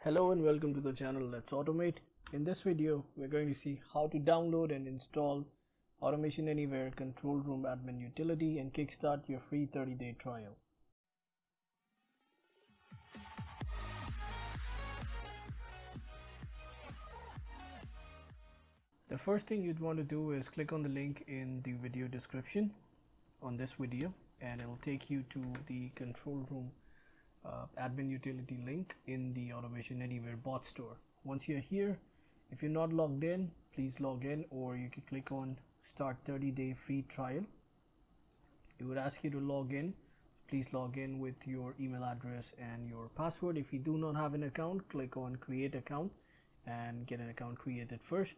Hello and welcome to the channel Let's Automate. In this video, we're going to see how to download and install Automation Anywhere Control Room Admin Utility and kickstart your free 30-day trial. The first thing you'd want to do is click on the link in the video description on this video, and it'll take you to the Control Room admin utility link in the Automation Anywhere bot store. Once you're here, if you're not logged in, please log in, or you can click on start 30-day free trial. It would ask you to log in. Please log in with your email address and your password. If you do not have an account, click on create account and get an account created first.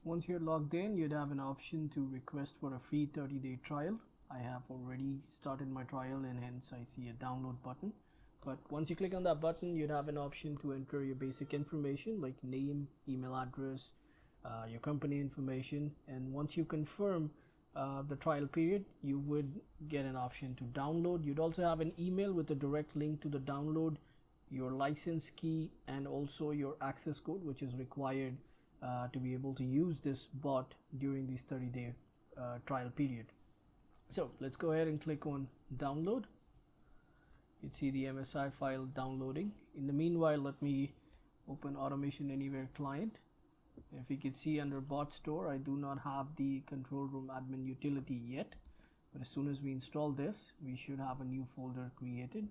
Once you're logged in, you'd have an option to request for a free 30-day trial. I have already started my trial and hence I see a download button. But once you click on that button, you'd have an option to enter your basic information like name, email address, your company information, and once you confirm the trial period, you would get an option to download. You'd also have an email with a direct link to the download, your license key, and also your access code, which is required to be able to use this bot during this 30-day trial period. So let's go ahead and click on download. You'd see the MSI file downloading. In the meanwhile, let me open Automation Anywhere client. If you can see under bot store, I do not have the Control Room Admin Utility yet, but as soon as we install this, we should have a new folder created.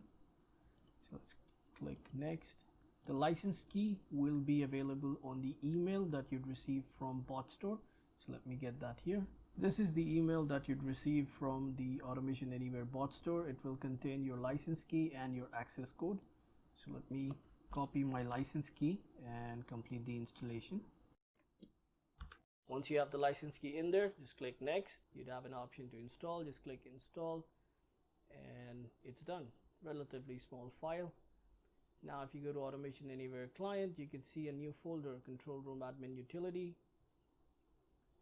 So let's click next. The license key will be available on the email that you'd receive from bot store. So let me get that here. This is the email that you'd receive from the Automation Anywhere bot store. It will contain your license key and your access code. So let me copy my license key and complete the installation. Once you have the license key in there, just click next. You'd have an option to install. Just click install and it's done. Relatively small file. Now if you go to Automation Anywhere client, you can see a new folder, Control Room Admin Utility.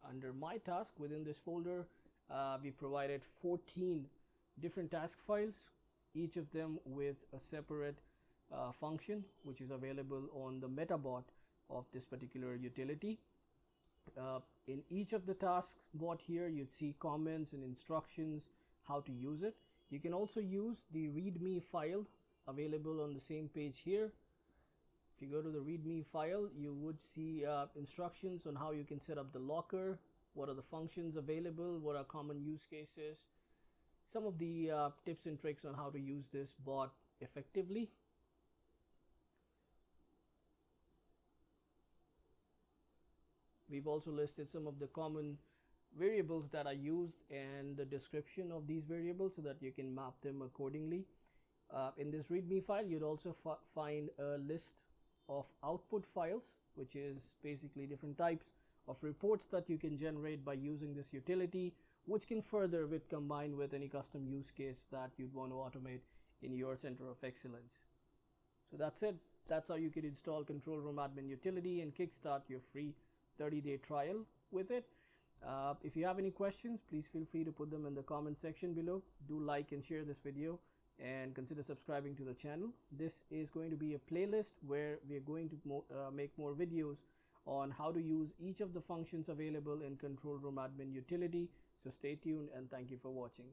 Under my task, within this folder, we provided 14 different task files, each of them with a separate function which is available on the metabot of this particular utility. In each of the task bot here, you'd see comments and instructions how to use it. You can also use the readme file available on the same page here. If you go to the readme file, you would see instructions on how you can set up the locker, what are the functions available, what are common use cases, some of the tips and tricks on how to use this bot effectively. We've also listed some of the common variables that are used and the description of these variables so that you can map them accordingly. In this readme file, you'd also find a list of output files, which is basically different types of reports that you can generate by using this utility, which can further combine with any custom use case that you'd want to automate in your center of excellence. So that's it. That's how you can install Control Room Admin Utility and kickstart your free 30-day trial with it. If you have any questions, please feel free to put them in the comment section below. Do like and share this video and consider subscribing to the channel. This is going to be a playlist where we are going to make more videos on how to use each of the functions available in Control Room Admin Utility. So stay tuned and thank you for watching.